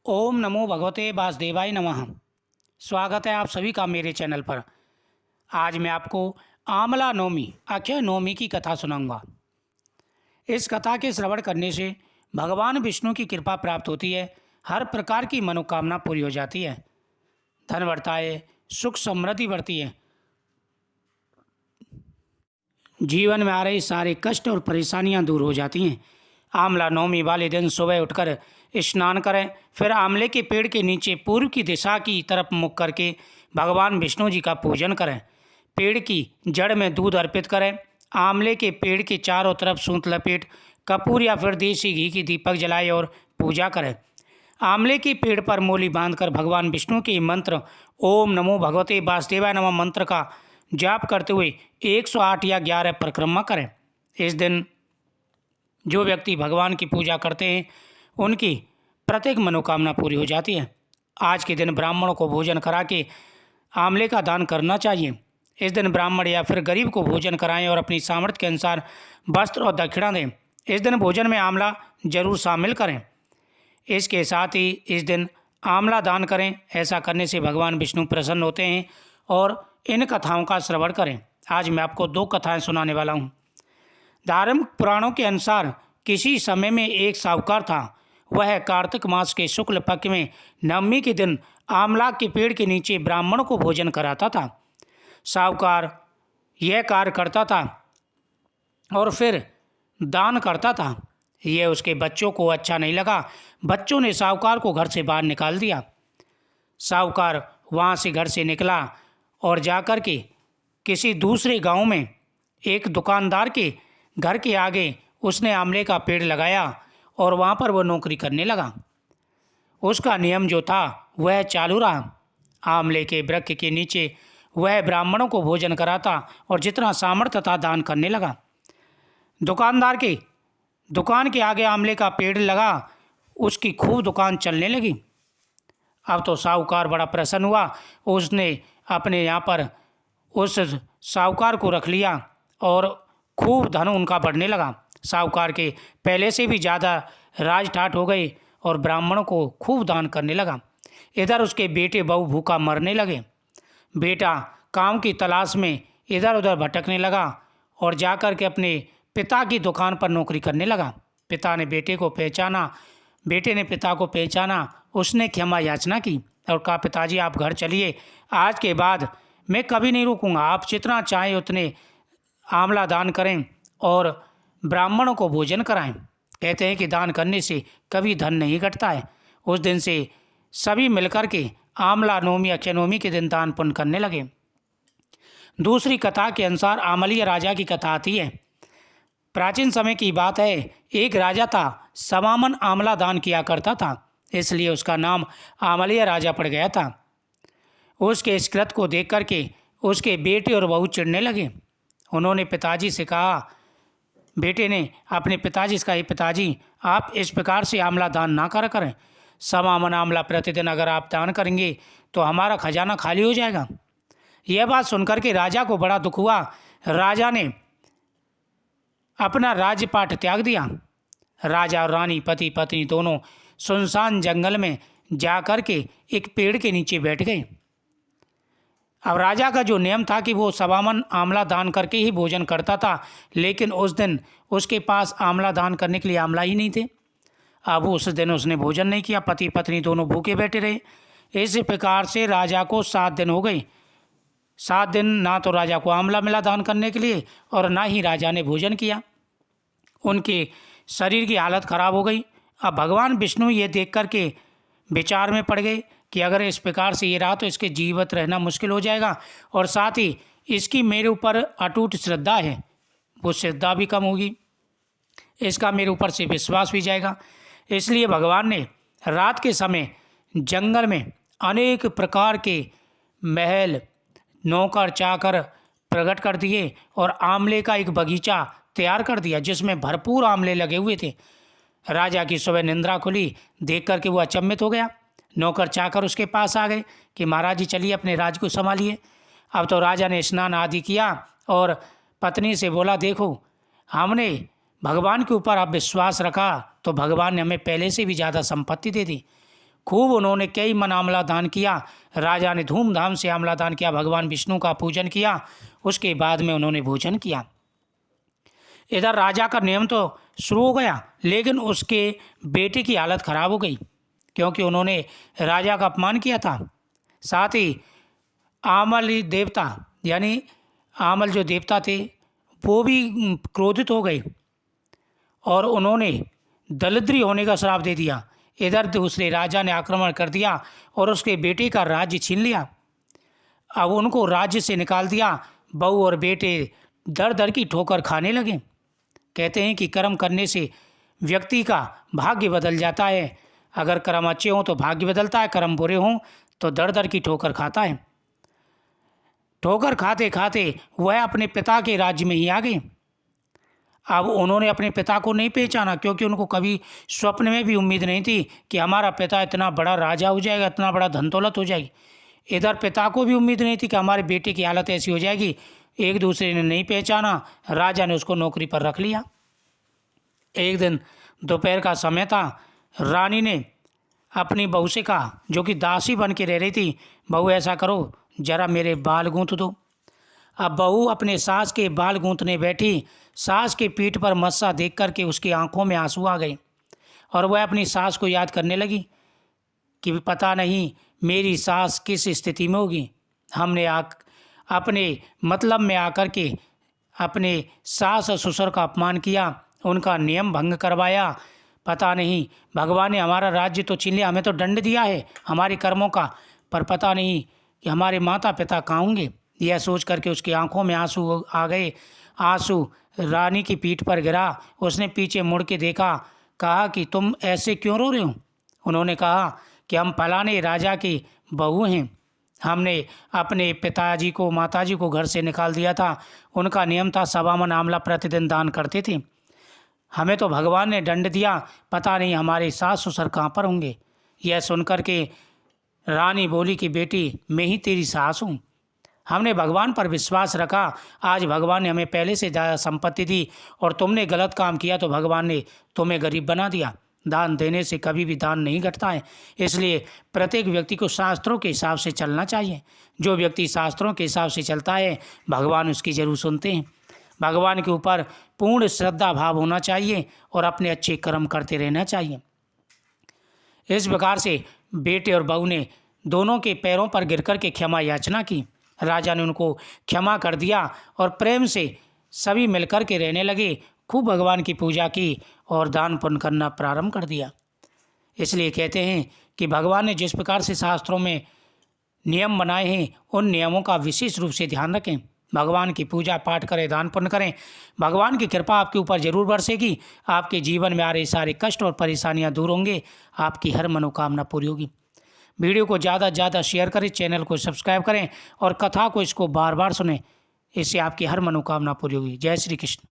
ओम नमो भगवते वासुदेवाय नमः। स्वागत है आप सभी का मेरे चैनल पर। आज मैं आपको आमला नवमी अक्षय नवमी की कथा सुनाऊंगा। इस कथा के श्रवण करने से भगवान विष्णु की कृपा प्राप्त होती है, हर प्रकार की मनोकामना पूरी हो जाती है, धन बढ़ता है, सुख समृद्धि बढ़ती है, जीवन में आ रहे सारे कष्ट और परेशानियां दूर हो जाती हैं। आंवला नवमी वाले दिन सुबह उठकर स्नान करें, फिर आंवले के पेड़ के नीचे पूर्व की दिशा की तरफ मुख करके भगवान विष्णु जी का पूजन करें। पेड़ की जड़ में दूध अर्पित करें। आंवले के पेड़ के चारों तरफ सूत लपेट कपूर या फिर देसी घी की दीपक जलाए और पूजा करें। आंवले के पेड़ पर मोली बांधकर भगवान विष्णु के मंत्र ओम नमो भगवते वासुदेवाय नमः मंत्र का जाप करते हुए 108 या 11 परिक्रमा करें। इस दिन जो व्यक्ति भगवान की पूजा करते हैं उनकी प्रत्येक मनोकामना पूरी हो जाती है। आज के दिन ब्राह्मणों को भोजन करा के आंवले का दान करना चाहिए। इस दिन ब्राह्मण या फिर गरीब को भोजन कराएं और अपनी सामर्थ्य के अनुसार वस्त्र और दक्षिणा दें। इस दिन भोजन में आंवला जरूर शामिल करें। इसके साथ ही इस दिन आंवला दान करें। ऐसा करने से भगवान विष्णु प्रसन्न होते हैं और इन कथाओं का श्रवण करें। आज मैं आपको 2 कथाएं सुनाने वाला हूँ। धार्मिक पुराणों के अनुसार किसी समय में एक साहूकार था। वह कार्तिक मास के शुक्ल पक्ष में नवमी के दिन आंवला के पेड़ के नीचे ब्राह्मणों को भोजन कराता था। साहूकार यह कार्य करता था और फिर दान करता था। यह उसके बच्चों को अच्छा नहीं लगा। बच्चों ने साहूकार को घर से बाहर निकाल दिया। साहूकार वहाँ से घर से निकला और जाकर के किसी दूसरे गांव में एक दुकानदार के घर के आगे उसने आंवले का पेड़ लगाया और वहाँ पर वह नौकरी करने लगा। उसका नियम जो था वह चालू रहा। आंवले के वृक्ष के नीचे वह ब्राह्मणों को भोजन कराता और जितना सामर्थ्य था दान करने लगा। दुकानदार के दुकान के आगे आंवले का पेड़ लगा, उसकी खूब दुकान चलने लगी। अब तो साहूकार बड़ा प्रसन्न हुआ। उसने अपने यहाँ पर उस साहूकार को रख लिया और खूब धन उनका बढ़ने लगा। साहूकार के पहले से भी ज़्यादा राज ठाट हो गए और ब्राह्मणों को खूब दान करने लगा। इधर उसके बेटे बहू भूखा मरने लगे। बेटा काम की तलाश में इधर उधर भटकने लगा और जाकर के अपने पिता की दुकान पर नौकरी करने लगा। पिता ने बेटे को पहचाना, बेटे ने पिता को पहचाना। उसने क्षमा याचना की और कहा, पिताजी आप घर चलिए, आज के बाद मैं कभी नहीं रुकूंगा। आप जितना चाहें उतने आंवला दान करें और ब्राह्मणों को भोजन कराएं। कहते हैं कि दान करने से कभी धन नहीं घटता है। उस दिन से सभी मिलकर के आंवला नवमी अक्षय नवमी के दिन दान पुण्य करने लगे। दूसरी कथा के अनुसार आमलीय राजा की कथा आती है। प्राचीन समय की बात है, एक राजा था। समामन आंवला दान किया करता था, इसलिए उसका नाम आमलीय राजा पड़ गया था। उसके इस कृत को देख करके उसके बेटे और बहू चिढ़ने लगे। उन्होंने पिताजी से कहा, बेटे ने अपने पिताजी से कहा, "हे पिताजी, आप इस प्रकार से आंवला दान ना करें। समामन आंवला प्रतिदिन अगर आप दान करेंगे तो हमारा खजाना खाली हो जाएगा।" यह बात सुनकर के राजा को बड़ा दुख हुआ। राजा ने अपना राज्यपाट त्याग दिया। राजा और रानी पति पत्नी दोनों सुनसान जंगल में जाकर के एक पेड़ के नीचे बैठ गए। अब राजा का जो नियम था कि वो समामन आंवला दान करके ही भोजन करता था, लेकिन उस दिन उसके पास आंवला दान करने के लिए आंवला ही नहीं थे। अब उस दिन उसने भोजन नहीं किया। पति पत्नी दोनों भूखे बैठे रहे। इस प्रकार से राजा को 7 दिन हो गए। 7 दिन ना तो राजा को आंवला मिला दान करने के लिए और ना ही राजा ने भोजन किया। उनके शरीर की हालत खराब हो गई। अब भगवान विष्णु ये देख करके विचार में पड़ गए कि अगर इस प्रकार से ये रहा तो इसके जीवित रहना मुश्किल हो जाएगा और साथ ही इसकी मेरे ऊपर अटूट श्रद्धा है, वो श्रद्धा भी कम होगी, इसका मेरे ऊपर से विश्वास भी जाएगा। इसलिए भगवान ने रात के समय जंगल में अनेक प्रकार के महल, नौकर चाकर प्रकट कर दिए और आंवले का एक बगीचा तैयार कर दिया जिसमें भरपूर आंवले लगे हुए थे। राजा की सुबह निंद्रा खुली, देख करके वो अचंभित हो गया। नौकर चाकर उसके पास आ गए कि महाराज जी चलिए अपने राज्य को संभालिए। अब तो राजा ने स्नान आदि किया और पत्नी से बोला, देखो हमने भगवान के ऊपर आप विश्वास रखा तो भगवान ने हमें पहले से भी ज़्यादा संपत्ति दे दी। खूब उन्होंने कई मन आंवला दान किया। राजा ने धूमधाम से आंवला दान किया, भगवान विष्णु का पूजन किया। उसके बाद में उन्होंने भोजन किया। इधर राजा का नियम तो शुरू हो गया, लेकिन उसके बेटे की हालत खराब हो गई, क्योंकि उन्होंने राजा का अपमान किया था। साथ ही आमल देवता, यानी आमल जो देवता थे, वो भी क्रोधित हो गए और उन्होंने दरिद्री होने का श्राप दे दिया। इधर दूसरे राजा ने आक्रमण कर दिया और उसके बेटे का राज्य छीन लिया। अब उनको राज्य से निकाल दिया। बहू और बेटे दर दर की ठोकर खाने लगे। कहते हैं कि कर्म करने से व्यक्ति का भाग्य बदल जाता है। अगर कर्म अच्छे हों तो भाग्य बदलता है, कर्म बुरे हों तो दर दर की ठोकर खाता है। ठोकर खाते खाते वह अपने पिता के राज्य में ही आ गए। अब उन्होंने अपने पिता को नहीं पहचाना, क्योंकि उनको कभी स्वप्न में भी उम्मीद नहीं थी कि हमारा पिता इतना बड़ा राजा हो जाएगा, इतना बड़ा धन दौलत हो जाएगी। इधर पिता को भी उम्मीद नहीं थी कि हमारे बेटे की हालत ऐसी हो जाएगी। एक दूसरे ने नहीं पहचाना, राजा ने उसको नौकरी पर रख लिया। एक दिन दोपहर का समय था। रानी ने अपनी बहू से कहा, जो कि दासी बन के रह रही थी, बहू ऐसा करो, जरा मेरे बाल गूंथ दो। अब बहू अपने सास के बाल गूंथने बैठी। सास के पीठ पर मस्सा देख कर के उसकी आंखों में आंसू आ गए और वह अपनी सास को याद करने लगी कि पता नहीं मेरी सास किस स्थिति में होगी। हमने अपने मतलब में आकर के अपने सास और ससुर का अपमान किया, उनका नियम भंग करवाया। पता नहीं भगवान ने हमारा राज्य तो छीन लिया, हमें तो दंड दिया है हमारे कर्मों का, पर पता नहीं कि हमारे माता पिता कहाँ होंगे। यह सोच करके उसकी आंखों में आंसू आ गए। आंसू रानी की पीठ पर गिरा। उसने पीछे मुड़ के देखा, कहा कि तुम ऐसे क्यों रो रहे हो। उन्होंने कहा कि हम फलाने राजा की बहू हैं, हमने अपने पिताजी को माताजी को घर से निकाल दिया था। उनका नियम था 1.25 मन आंवला प्रतिदिन दान करते थे। हमें तो भगवान ने दंड दिया, पता नहीं हमारे सास ससुर कहाँ पर होंगे। यह सुनकर के रानी बोली कि बेटी, मैं ही तेरी सास हूँ। हमने भगवान पर विश्वास रखा, आज भगवान ने हमें पहले से ज़्यादा संपत्ति दी और तुमने गलत काम किया तो भगवान ने तुम्हें गरीब बना दिया। दान देने से कभी भी दान नहीं घटता है, इसलिए प्रत्येक व्यक्ति को शास्त्रों के हिसाब से चलना चाहिए। जो व्यक्ति शास्त्रों के हिसाब से चलता है, भगवान उसकी जरूर सुनते हैं। भगवान के ऊपर पूर्ण श्रद्धा भाव होना चाहिए और अपने अच्छे कर्म करते रहना चाहिए। इस प्रकार से बेटे और बहू ने दोनों के पैरों पर गिरकर के क्षमा याचना की। राजा ने उनको क्षमा कर दिया और प्रेम से सभी मिलकर के रहने लगे। खूब भगवान की पूजा की और दान पुण्य करना प्रारंभ कर दिया। इसलिए कहते हैं कि भगवान ने जिस प्रकार से शास्त्रों में नियम बनाए हैं, उन नियमों का विशेष रूप से ध्यान रखें। भगवान की पूजा पाठ करें, दान पुण्य करें। भगवान की कृपा आपके ऊपर जरूर बरसेगी। आपके जीवन में आ रहे सारे कष्ट और परेशानियां दूर होंगे, आपकी हर मनोकामना पूरी होगी। वीडियो को ज़्यादा से ज़्यादा शेयर करें, चैनल को सब्सक्राइब करें और कथा को इसको बार बार सुनें। इससे आपकी हर मनोकामना पूरी होगी। जय श्री कृष्ण।